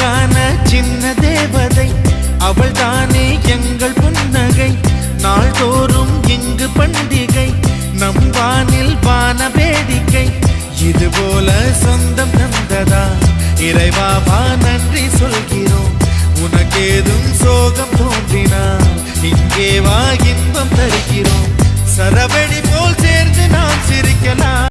அழகான சின்ன தேவதை அவள் தானே எங்கள் புன்னகை. நாள்தோறும் இங்கு பண்டிகை, நம் வானில் வான வேடிக்கை. இது போல சொந்தம் தந்ததா இறைவாவா நன்றி சொல்கிறோம். உனக்கேதும் சோகம்